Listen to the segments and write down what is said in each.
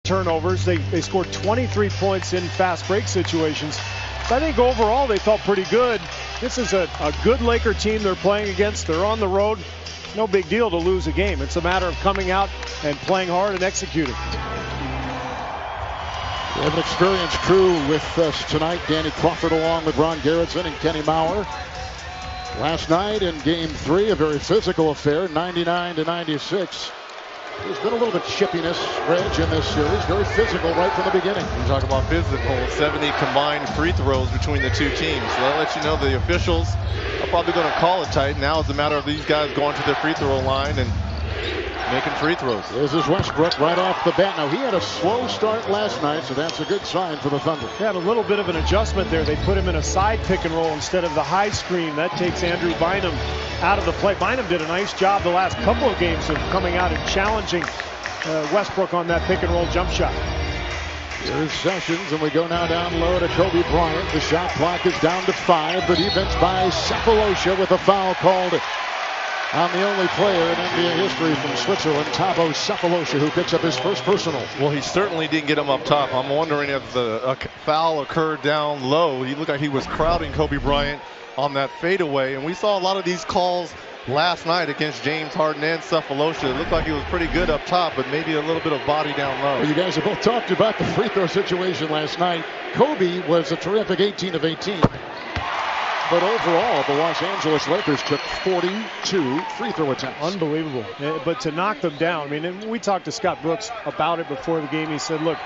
turnovers. They scored 23 points in fast break situations. So I think overall they felt pretty good. This is a good Laker team they're playing against. They're on the road. No big deal to lose a game. It's a matter of coming out and playing hard and executing. We have an experienced crew with us tonight. Danny Crawford along with Ron Garrettson and Kenny Mauer. Last night in Game 3, a very physical affair, 99-96. There's been a little bit of chippiness, Reg, in this series. Very physical right from the beginning. You talk about physical. 70 combined free throws between the two teams. So that lets you know the officials are probably going to call it tight. Now it's a matter of these guys going to their free throw line and making free throws. This is Westbrook right off the bat. Now, he had a slow start last night, so that's a good sign for the Thunder. He had a little bit of an adjustment there. They put him in a side pick and roll instead of the high screen. That takes Andrew Bynum out of the play. Bynum did a nice job the last couple of games of coming out and challenging Westbrook on that pick and roll jump shot. Here's Sessions, and we go now down low to Kobe Bryant. The shot clock is down to 5. The defense by Sefolosha with a foul called on the only player in NBA history from Switzerland, Thabo Sefolosha, who picks up his first personal. Well, he certainly didn't get him up top. I'm wondering if the foul occurred down low. He looked like he was crowding Kobe Bryant on that fadeaway, and we saw a lot of these calls last night against James Harden and Sefolosha. It looked like he was pretty good up top, but maybe a little bit of body down low. Well, you guys have both talked about the free throw situation last night. Kobe was a terrific 18 of 18. But overall, the Los Angeles Lakers took 42 free throw attempts. Unbelievable. But to knock them down, I mean, we talked to Scott Brooks about it before the game. He said, look,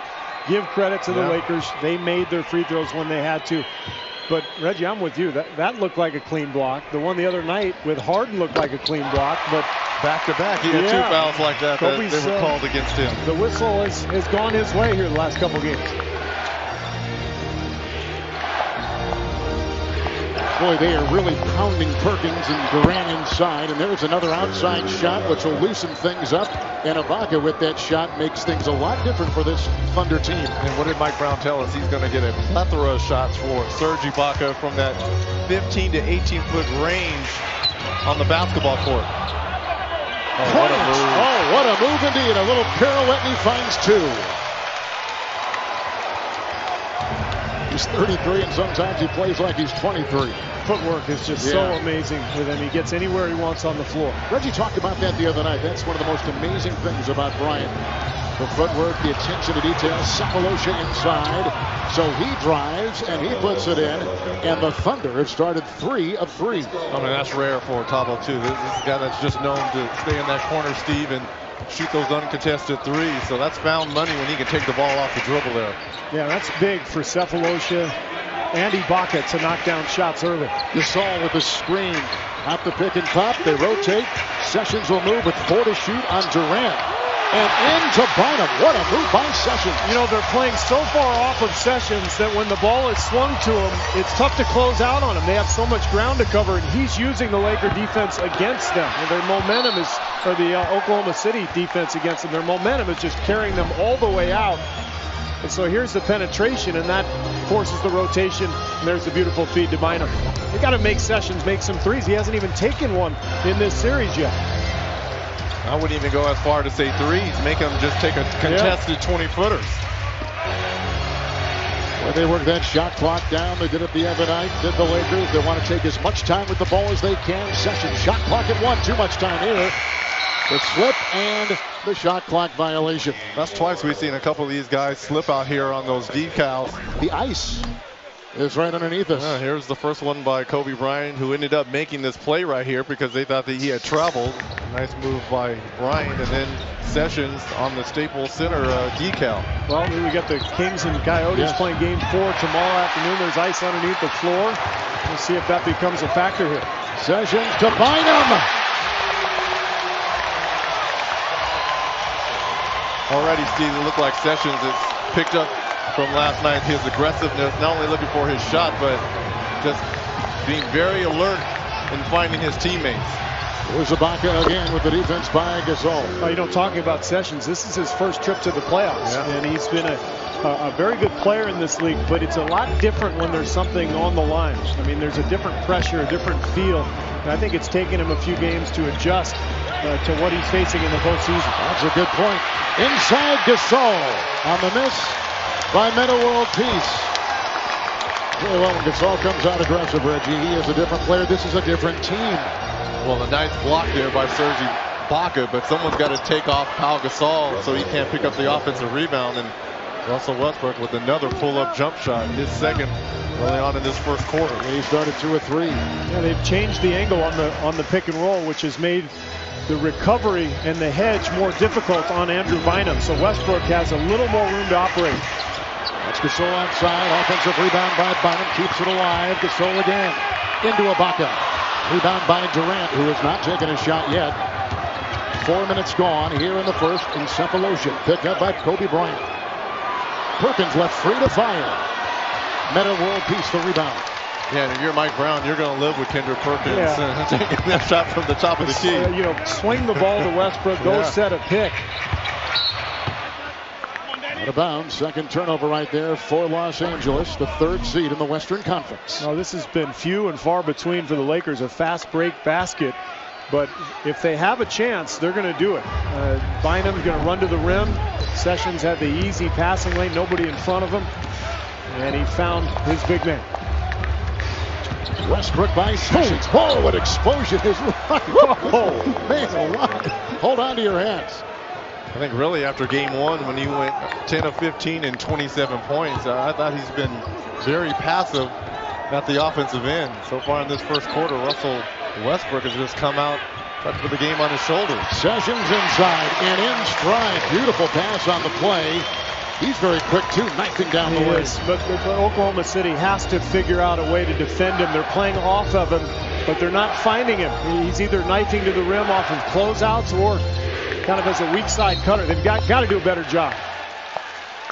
give credit to the Lakers. They made their free throws when they had to. But, Reggie, I'm with you. That looked like a clean block. The one the other night with Harden looked like a clean block. But back-to-back, he had two fouls like that that they were called against him. The whistle has gone his way here the last couple games. Boy, they are really pounding Perkins and Durant inside. And there's another outside shot, which will loosen things up. And Ibaka with that shot makes things a lot different for this Thunder team. And what did Mike Brown tell us? He's going to get a plethora of shots for Serge Ibaka from that 15 to 18-foot range on the basketball court. Oh, what a move. Oh, what a move indeed. A little pirouette and he finds 2. He's 33, and sometimes he plays like he's 23. Footwork is just so amazing with him. He gets anywhere he wants on the floor. Reggie talked about that the other night. That's one of the most amazing things about Bryant. The footwork, the attention to detail, Sefolosha inside. So he drives, and he puts it in. And the Thunder have started 3 of 3. I mean, that's rare for Thabo, too. This is a guy that's just known to stay in that corner, Steve, and shoot those uncontested threes. So that's found money when he can take the ball off the dribble there. Yeah, that's big for Sefolosha and Ibaka to knock down shots early. Gasol with the screen. At the pick and pop, they rotate. Sessions will move with 4 to shoot on Durant. And into Bynum. What a move by Sessions. You know, they're playing so far off of Sessions that when the ball is swung to him, it's tough to close out on him. They have so much ground to cover, and he's using the Laker defense against them. And their momentum is, or the Oklahoma City defense against them, their momentum is just carrying them all the way out. And so here's the penetration, and that forces the rotation. And there's the beautiful feed to Bynum. You got to make Sessions make some threes. He hasn't even taken one in this series yet. I wouldn't even go as far to say threes. Make him just take a contested 20-footers. Well, they work that shot clock down. They did it the other night. Did the Lakers. They want to take as much time with the ball as they can. Sessions shot clock at 1. Too much time here. The slip and the shot clock violation. That's twice we've seen a couple of these guys slip out here on those decals. The ice is right underneath us. Here's the first one by Kobe Bryant, who ended up making this play right here because they thought that he had traveled. Nice move by Bryant, and then Sessions on the Staples Center decal. Well, we got the Kings and Coyotes playing Game 4 tomorrow afternoon. There's ice underneath the floor. We'll see if that becomes a factor here. Sessions to Bynum. Already, Steve, it looked like Sessions has picked up from last night his aggressiveness, not only looking for his shot, but just being very alert in finding his teammates. Here's Ibaka again with the defense by Gasol. Talking about Sessions, this is his first trip to the playoffs, and he's been a very good player in this league, but it's a lot different when there's something on the line. I mean, there's a different pressure, a different feel, and I think it's taken him a few games to adjust to what he's facing in the postseason. That's a good point. Inside Gasol on the miss by Meta World Peace. Really well when Gasol comes out aggressive, Reggie. He is a different player. This is a different team. Well, a nice block there by Serge Ibaka, but someone's got to take off Pau Gasol so he can't pick up the offensive rebound. And Russell Westbrook with another pull-up jump shot, his second early on in this first quarter. He started 2 of 3. Yeah, they've changed the angle on the pick and roll, which has made the recovery and the hedge more difficult on Andrew Bynum. So Westbrook has a little more room to operate. That's Gasol outside. Offensive rebound by Bynum. Keeps it alive. Gasol again. Into Ibaka. Rebound by Durant, who has not taken a shot yet. 4 minutes gone here in the first. Encephalosia picked up by Kobe Bryant. Perkins left free to fire. Meta World Peace the rebound. Yeah, and if you're Mike Brown, you're going to live with Kendrick Perkins taking that shot from the top of the key. Swing the ball to Westbrook, go set a pick. Out of bounds, second turnover right there for Los Angeles, the 3rd seed in the Western Conference. Now, this has been few and far between for the Lakers, a fast break basket. But if they have a chance, they're going to do it. Bynum's going to run to the rim. Sessions had the easy passing lane, nobody in front of him. And he found his big man. Westbrook by Sessions. Oh, what explosion is right. Oh, man alive. Hold on to your hands. I think really after game 1 when he went 10 of 15 and 27 points, I thought he's been very passive at the offensive end. So far in this first quarter, Russell Westbrook has just come out, tried to put the game on his shoulders. Sessions inside and in stride. Beautiful pass on the play. He's very quick too, knifing down the lane. But Oklahoma City has to figure out a way to defend him. They're playing off of him, but they're not finding him. He's either knifing to the rim off of closeouts or kind of as a weak side cutter. They've got to do a better job.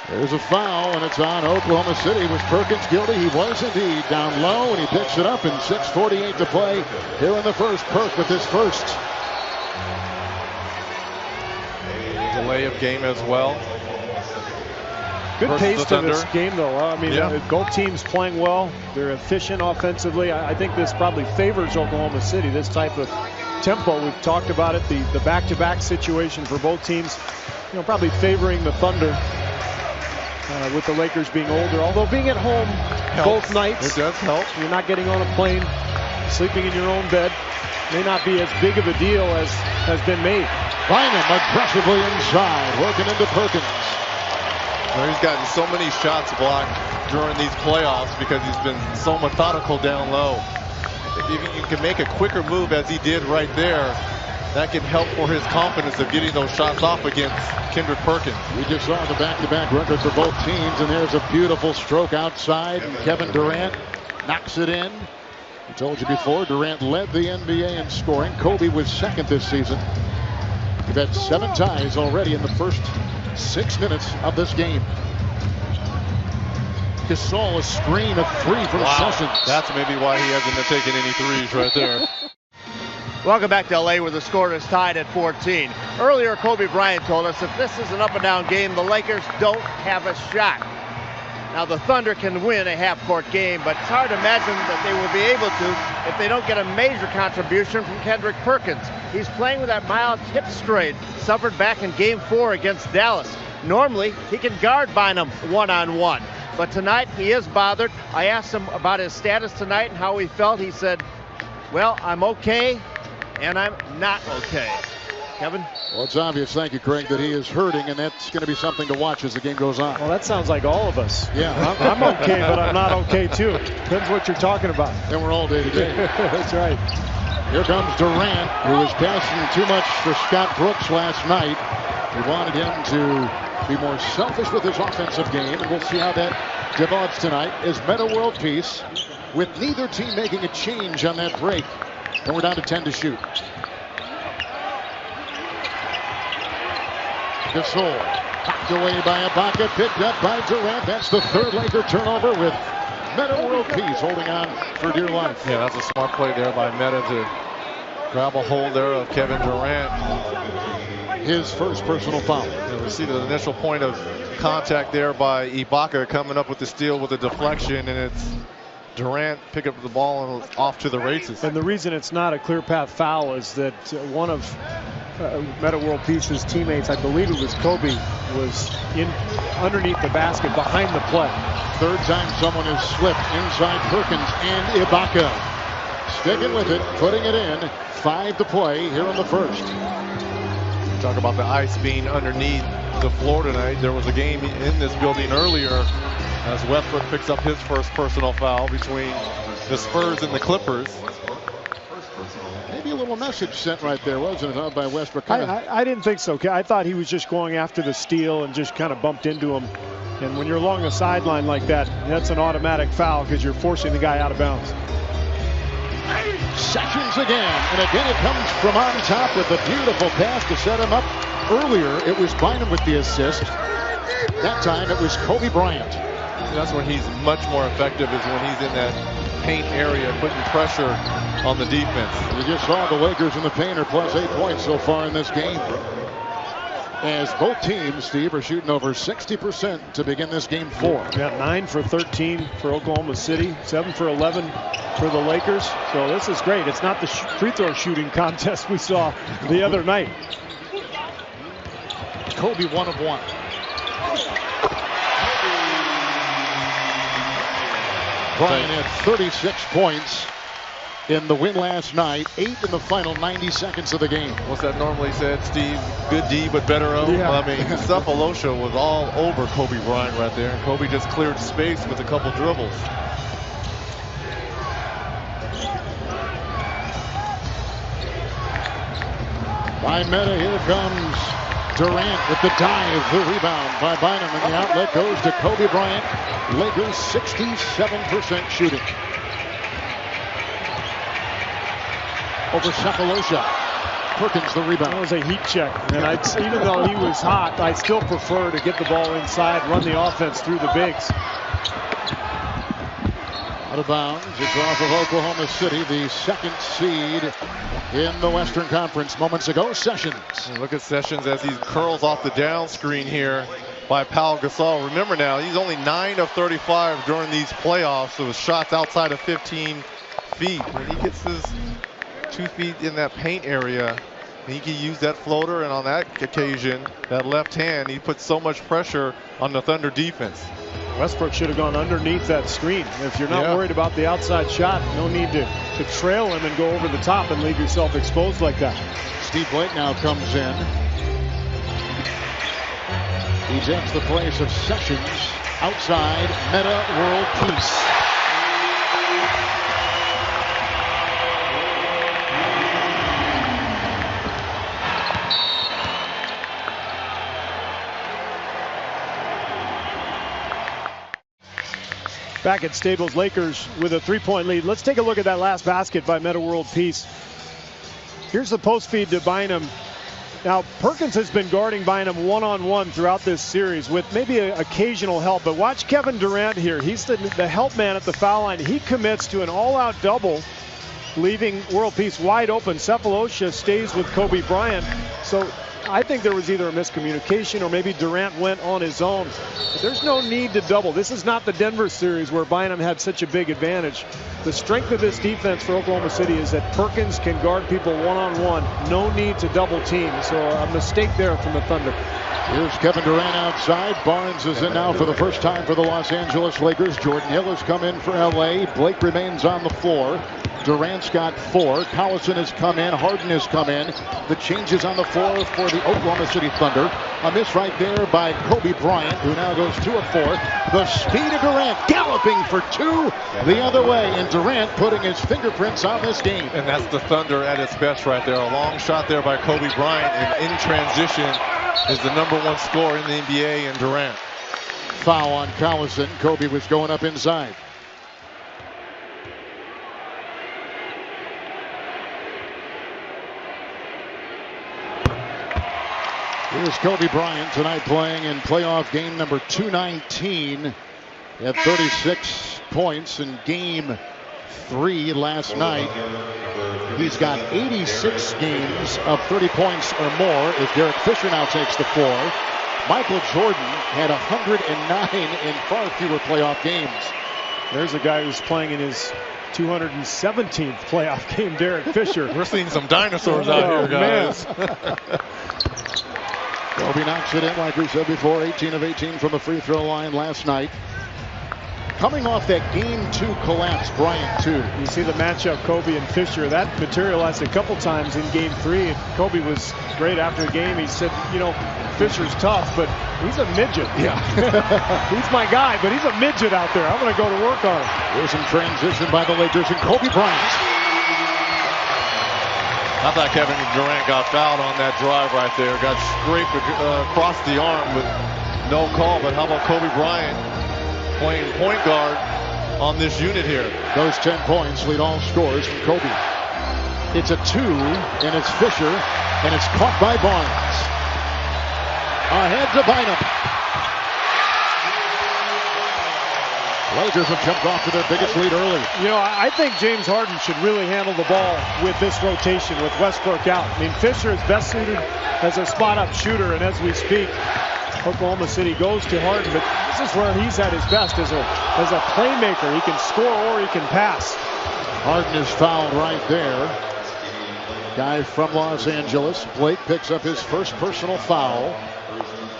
There's a foul, and it's on Oklahoma City. Was Perkins guilty? He was indeed. Down low, and he picks it up in 6:48 to play here in the first. Perk with his first. There's a layup game as well. Good pace to this game, though. I mean, both teams playing well. They're efficient offensively. I think this probably favors Oklahoma City, this type of tempo. We've talked about it, the back-to-back situation for both teams, probably favoring the Thunder with the Lakers being older. Although being at home both nights, it does help. You're not getting on a plane, sleeping in your own bed. May not be as big of a deal as has been made. Bynum aggressively inside, working into Perkins. Well, he's gotten so many shots blocked during these playoffs because he's been so methodical down low. If you can make a quicker move as he did right there, that can help for his confidence of getting those shots off against Kendrick Perkins. We just saw the back-to-back record for both teams, and there's a beautiful stroke outside, and Kevin Durant knocks it in. I told you before, Durant led the NBA in scoring. Kobe was second this season. We've had 7 ties already in the first 6 minutes of this game. Gasol, a screen of 3 from Sessions. That's maybe why he hasn't been taking any threes right there. Welcome back to LA, where the score is tied at 14. Earlier, Kobe Bryant told us if this is an up-and-down game, the Lakers don't have a shot. Now, the Thunder can win a half-court game, but it's hard to imagine that they will be able to if they don't get a major contribution from Kendrick Perkins. He's playing with that mild hip strain suffered back in Game 4 against Dallas. Normally, he can guard Bynum one-on-one, but tonight he is bothered. I asked him about his status tonight and how he felt. He said, well, I'm okay, and I'm not okay. Kevin? Well, it's obvious, thank you, Craig, that he is hurting, and that's going to be something to watch as the game goes on. Well, that sounds like all of us. Yeah. I'm okay, but I'm not okay, too. Depends what you're talking about. And we're all day to day. That's right. Here comes Durant, who was passing too much for Scott Brooks last night. We wanted him to be more selfish with his offensive game, and we'll see how that develops tonight as Meta World Peace, with neither team making a change on that break. And we're down to 10 to shoot. Gasol, knocked away by Ibaka, picked up by Durant. That's the 3rd Laker turnover, with Meta World Peace holding on for dear life. Yeah, that's a smart play there by Meta to Grab a hold there of Kevin Durant. His first personal foul. And we see the initial point of contact there by Ibaka coming up with the steal with a deflection, and it's Durant pick up the ball and off to the races. And the reason it's not a clear path foul is that one of Metta World Peace's teammates, I believe it was Kobe, was underneath the basket behind the play. Third time someone has slipped inside Perkins and Ibaka. Sticking with it, putting it in. 5 to play here in the first. Talk about the ice being underneath the floor tonight. There was a game in this building earlier as Westbrook picks up his first personal foul between the Spurs and the Clippers. Maybe a little message sent right there, wasn't it, by Westbrook? I didn't think so. I thought he was just going after the steal and just kind of bumped into him. And when you're along the sideline like that, that's an automatic foul because you're forcing the guy out of bounds. Sessions again, and again it comes from on top with a beautiful pass to set him up. Earlier, it was Bynum with the assist. That time, it was Kobe Bryant. That's when he's much more effective, is when he's in that paint area, putting pressure on the defense. You just saw the Lakers in the paint are plus 8 points so far in this game. As both teams, Steve, are shooting over 60% to begin this game 4. Yeah, 9 for 13 for Oklahoma City, 7 for 11 for the Lakers. So this is great. It's not the free throw shooting contest we saw the other night. Kobe 1 of 1. Bryant had 36 points in the win last night, 8 in the final 90 seconds of the game. What's that normally said, Steve? Good D, but better O. Yeah. I mean, Cephalosha was all over Kobe Bryant right there, and Kobe just cleared space with a couple dribbles. By Metta, here comes Durant with the dive. The rebound by Bynum, and the outlet goes to Kobe Bryant. Lakers 67% shooting. Over Cephalosha. Perkins the rebound. That was a heat check. And even though he was hot, I'd still prefer to get the ball inside, run the offense through the bigs. Out of bounds. It's off of Oklahoma City, the second seed in the Western Conference. Moments ago, Sessions. And look at Sessions as he curls off the down screen here by Pau Gasol. Remember now, he's only 9 of 35 during these playoffs, so his shots outside of 15 feet. When he gets his 2 feet in that paint area, he can use that floater, and on that occasion, that left hand, he puts so much pressure on the Thunder defense. Westbrook should have gone underneath that screen. If you're not worried about the outside shot, no need to trail him and go over the top and leave yourself exposed like that. Steve Blake now comes in. He takes the place of Sessions outside Metta World Peace. Back at Staples, Lakers with a 3-point lead. Let's take a look at that last basket by Metta World Peace. Here's the post feed to Bynum. Now, Perkins has been guarding Bynum one-on-one throughout this series with maybe an occasional help. But watch Kevin Durant here. He's the help man at the foul line. He commits to an all-out double, leaving World Peace wide open. Cephalosha stays with Kobe Bryant. So I think there was either a miscommunication or maybe Durant went on his own. But there's no need to double. This is not the Denver series where Bynum had such a big advantage. The strength of this defense for Oklahoma City is that Perkins can guard people one-on-one. No need to double team. So a mistake there from the Thunder. Here's Kevin Durant outside. Barnes is in now for the first time for the Los Angeles Lakers. Jordan Hill has come in for LA. Blake remains on the floor. Durant's got 4. Collison has come in. Harden has come in. The changes on the floor for the Oklahoma City Thunder. A miss right there by Kobe Bryant, who now goes 2 of 4. The speed of Durant galloping for 2 the other way. And Durant putting his fingerprints on this game. And that's the Thunder at its best right there. A long shot there by Kobe Bryant, and in transition is the #1 scorer in the NBA, and Durant. Foul on Collison. Kobe was going up inside. Here's Kobe Bryant tonight playing in playoff game number 219 at 36 points in game 3 last night. He's got 86 games of 30 points or more as Derek Fisher now takes the floor. Michael Jordan had 109 in far fewer playoff games. There's a guy who's playing in his 217th playoff game, Derek Fisher. We're seeing some dinosaurs out here, guys. Kobe knocks it in, like we said before, 18 of 18 from the free throw line last night. Coming off that Game 2 collapse, Bryant, too. You see the matchup, Kobe and Fisher. That materialized a couple times in Game 3. And Kobe was great after the game. He said, you know, Fisher's tough, but he's a midget. Yeah. He's my guy, but he's a midget out there. I'm going to go to work on him. Here's some transition by the Lakers and Kobe Bryant. I thought Kevin Durant got fouled on that drive right there. Got scraped across the arm with no call. But how about Kobe Bryant playing point guard on this unit here? Those 10 points lead all scores from Kobe. It's a 2, and it's Fisher, and it's caught by Barnes. Ahead to Bynum. Lakers have jumped off to their biggest lead early. You know, I think James Harden should really handle the ball with this rotation with Westbrook out. I mean, Fisher is best suited as a spot-up shooter, and as we speak, Oklahoma City goes to Harden, but this is where he's at his best as a playmaker. He can score or he can pass. Harden is fouled right there. Guy from Los Angeles. Blake picks up his first personal foul.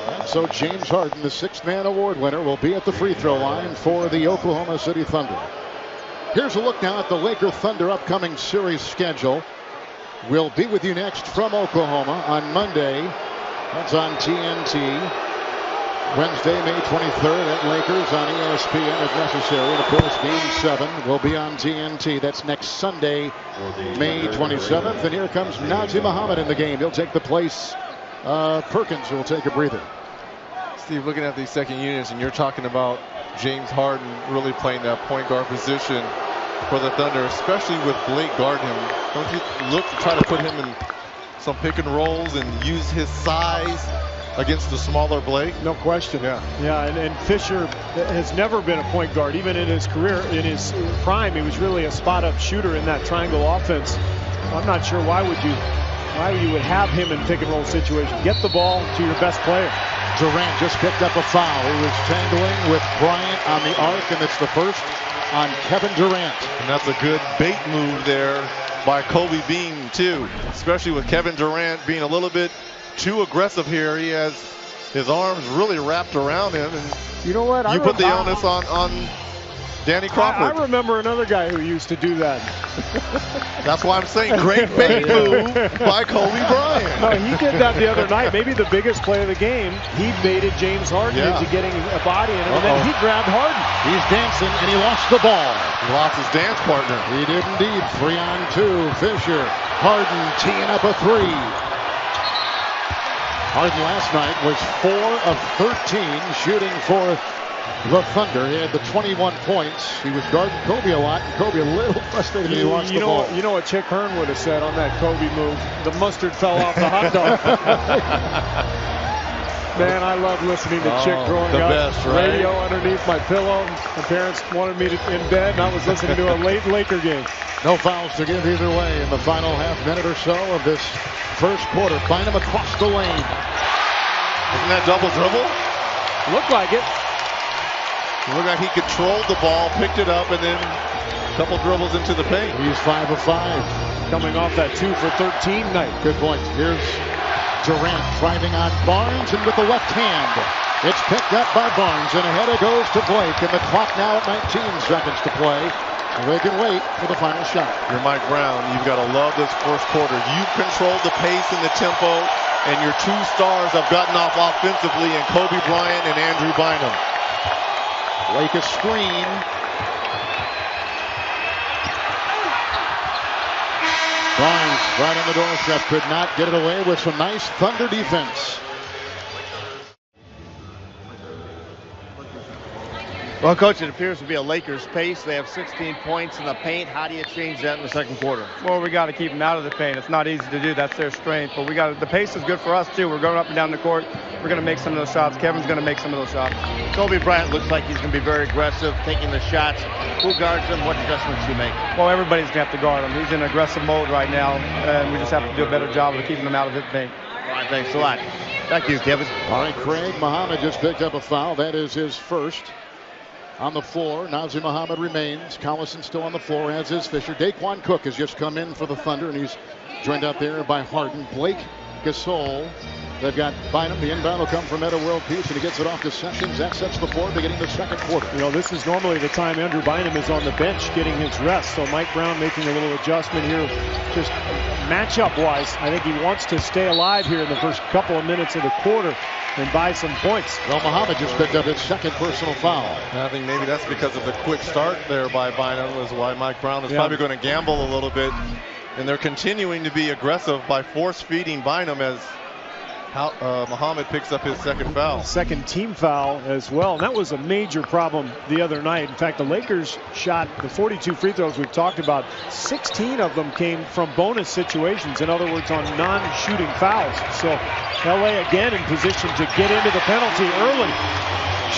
And so James Harden, the sixth-man award winner, will be at the free throw line for the Oklahoma City Thunder. Here's a look now at the Laker Thunder upcoming series schedule. We'll be with you next from Oklahoma on Monday. That's on TNT. Wednesday, May 23rd at Lakers on ESPN if necessary. And of course, Game 7 will be on TNT. That's next Sunday, May 27th. And here comes Nazi Muhammad in the game. He'll take the place of Perkins, who will take a breather. Steve, looking at these second units, and you're talking about James Harden really playing that point guard position for the Thunder, especially with Blake guarding him. Don't you look to try to put him in some pick and rolls and use his size against the smaller Blake? No question. Yeah, and Fisher has never been a point guard. Even in his career, in his prime, he was really a spot-up shooter in that triangle offense. I'm not sure why you would have him in pick and roll situation. Get the ball to your best player. Durant just picked up a foul. He was tangling with Bryant on the arc, and it's the first on Kevin Durant. And that's a good bait move there by Kobe Bean, too, especially with Kevin Durant being a little bit too aggressive here. He has his arms really wrapped around him, and you know what? You put the onus on Danny Crawford. I remember another guy who used to do that. That's why I'm saying great bait move by Kobe Bryant. No, he did that the other night. Maybe the biggest play of the game. He baited James Harden into getting a body in him, and then he grabbed Harden. He's dancing, and he lost the ball. He lost his dance partner. He did indeed. 3-on-2. Fisher. Harden teeing up a 3. Harden last night was 4 of 13 shooting for the Thunder. He had the 21 points. He was guarding Kobe a lot, and Kobe a little frustrated he lost the ball. You know what Chick Hearn would have said on that Kobe move? The mustard fell off the hot dog. Man, I love listening to Chick growing up. Best, right? Radio underneath my pillow. My parents wanted me in bed, and I was listening to a late Laker game. No fouls to give either way in the final half minute or so of this first quarter. Bynum across the lane. Isn't that double dribble? Looked like it. Looked like he controlled the ball, picked it up, and then a couple dribbles into the paint. He's 5 of 5. Coming off that 2 for 13 night. Good point. Here's Durant driving on Barnes, and with the left hand. It's picked up by Barnes, and ahead it goes to Blake, and the clock now at 19 seconds to play. They can wait for the final shot. You're Mike Brown. You've got to love this first quarter. You control the pace and the tempo, and your two stars have gotten off offensively in Kobe Bryant and Andrew Bynum. Blake a screen. Barnes right on the doorstep, could not get it away with some nice Thunder defense. Well, Coach, it appears to be a Lakers pace. They have 16 points in the paint. How do you change that in the second quarter? Well, we got to keep them out of the paint. It's not easy to do. That's their strength. But the pace is good for us, too. We're going up and down the court. We're going to make some of those shots. Kevin's going to make some of those shots. Kobe Bryant looks like he's going to be very aggressive, taking the shots. Who guards him? What adjustments do you make? Well, everybody's going to have to guard him. He's in aggressive mode right now, and we just have to do a better job of keeping him out of the paint. All right, thanks a lot. Thank you, Kevin. All right, Craig Muhammad just picked up a foul. That is his first. On the floor, Nazir Muhammad remains. Collison still on the floor, as is Fisher. Daquan Cook has just come in for the Thunder, and he's joined out there by Harden. Blake Gasol. They've got Bynum. The inbound will come from Etta World Peace, and he gets it off to Sessions. That sets the floor beginning the second quarter. You know, this is normally the time Andrew Bynum is on the bench getting his rest. So Mike Brown making a little adjustment here. Just matchup-wise, I think he wants to stay alive here in the first couple of minutes of the quarter and buy some points. Well, Muhammad just picked up his second personal foul. I think maybe that's because of the quick start there by Bynum is why Mike Brown is probably going to gamble a little bit. And they're continuing to be aggressive by force-feeding Bynum as Muhammad picks up his second foul. Second team foul as well. And that was a major problem the other night. In fact, the Lakers shot the 42 free throws we've talked about. 16 of them came from bonus situations. In other words, on non-shooting fouls. So LA again in position to get into the penalty early.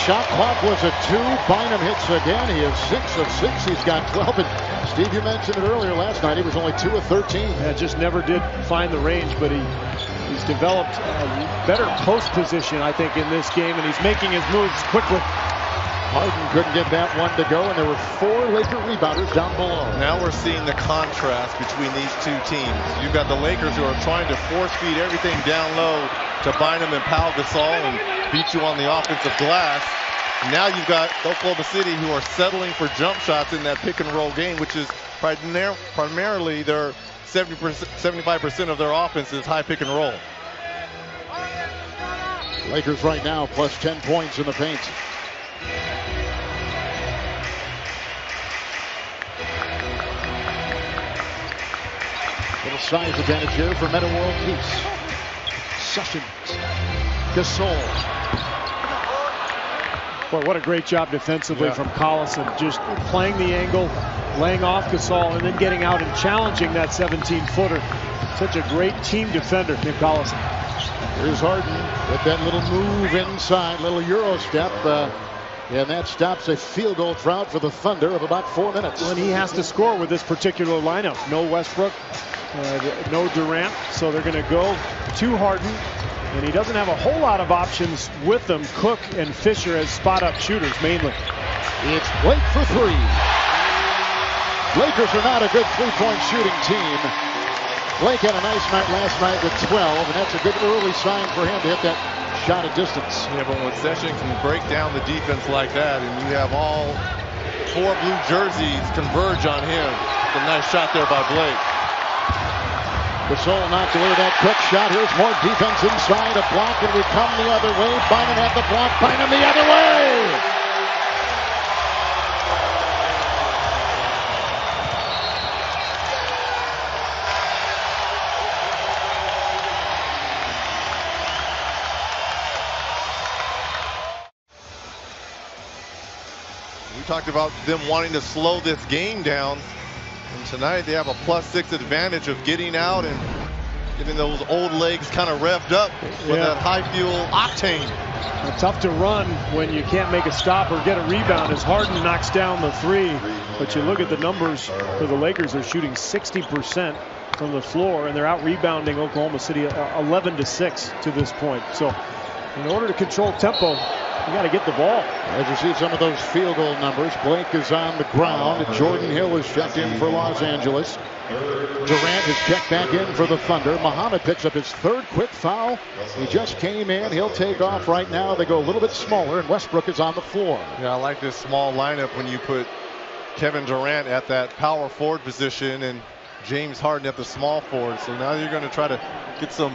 Shot clock was at 2. Bynum hits again. He is 6 of 6. He's got 12. And Steve, you mentioned it earlier last night. He was only 2 of 13. Yeah, just never did find the range, but he's developed a better post position, I think, in this game, and he's making his moves quickly. Harden couldn't get that one to go, and there were 4 Laker rebounders down below. Now we're seeing the contrast between these two teams. You've got the Lakers who are trying to force feed everything down low to Bynum and Pau Gasol and beat you on the offensive glass. Now you've got Oklahoma City who are settling for jump shots in that pick and roll game, which is primarily their 75% of their offense is high pick and roll. Lakers right now plus 10 points in the paint. Little size advantage here for Meta World Peace. Sessions. Gasol. Boy, what a great job defensively from Collison. Just playing the angle, laying off Gasol, and then getting out and challenging that 17-footer. Such a great team defender, Tim Collison. Here's Harden with that little move inside, little Euro step. And that stops a field goal drought for the Thunder of about 4 minutes. Well, and he has to score with this particular lineup. No Westbrook, no Durant, so they're going to go to Harden. And he doesn't have a whole lot of options with them. Cook and Fisher as spot-up shooters, mainly. It's Blake for 3. Lakers are not a good three-point shooting team. Blake had a nice night last night with 12, and that's a good early sign for him to hit that shot at distance. Yeah, but when Sessions can break down the defense like that, and you have all 4 blue jerseys converge on him. It's a nice shot there by Blake. Gasol knocked away that Cook shot. Here's more defense inside. A block, and we come the other way. Bynum had the block. Bynum the other way. We talked about them wanting to slow this game down. And tonight they have a +6 advantage of getting out and getting those old legs kind of revved up with that high fuel octane. Tough to run when you can't make a stop or get a rebound as Harden knocks down the 3. But you look at the numbers for the Lakers, they're shooting 60% from the floor, and they're out rebounding Oklahoma City 11-6 to this point. So in order to control tempo, you got to get the ball. As you see some of those field goal numbers, Blake is on the ground. Jordan Hill is checked in for Los Angeles. Durant is checked back in for the Thunder. Muhammad picks up his 3rd quick foul. He just came in. He'll take off right now. They go a little bit smaller, and Westbrook is on the floor. Yeah, I like this small lineup when you put Kevin Durant at that power forward position and James Harden at the small forward. So now you're going to try to get some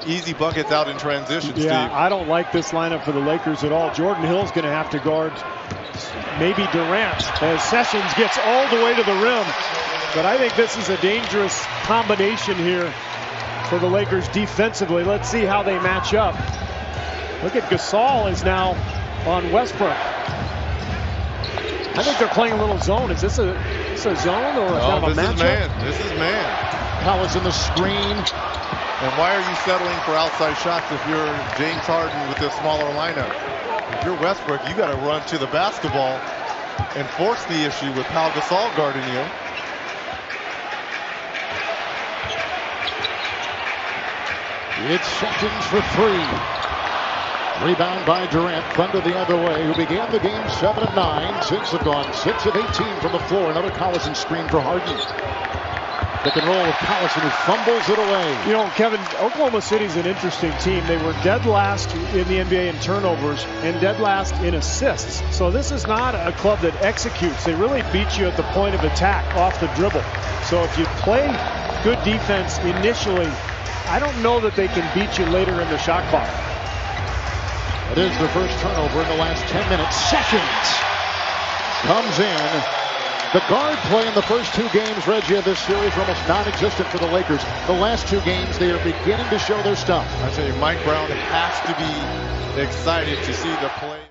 easy buckets out in transition, Steve. I don't like this lineup for the Lakers at all. Jordan Hill's going to have to guard maybe Durant as Sessions gets all the way to the rim. But I think this is a dangerous combination here for the Lakers defensively. Let's see how they match up. Look at Gasol is now on Westbrook. I think they're playing a little zone. Is this a zone or kind of a matchup? This is man. Collins in the screen. And why are you settling for outside shots if you're James Harden with this smaller lineup? If you're Westbrook, you got to run to the basketball and force the issue with Pau Gasol guarding you. It's seconds for three. Rebound by Durant. Thunder the other way, who began the game 7 of 9. Since have gone 6 of 18 from the floor. Another Collison screen for Harden. Pick and roll with Collison, who fumbles it away. You know, Kevin, Oklahoma City's an interesting team. They were dead last in the NBA in turnovers and dead last in assists. So this is not a club that executes. They really beat you at the point of attack off the dribble. So if you play good defense initially, I don't know that they can beat you later in the shot clock. It is their first turnover in the last 10 minutes. Sessions comes in. The guard play in the first 2 games, Reggie, of this series were almost non-existent for the Lakers. The last 2 games, they are beginning to show their stuff. I tell you, Mike Brown has to be excited to see the play.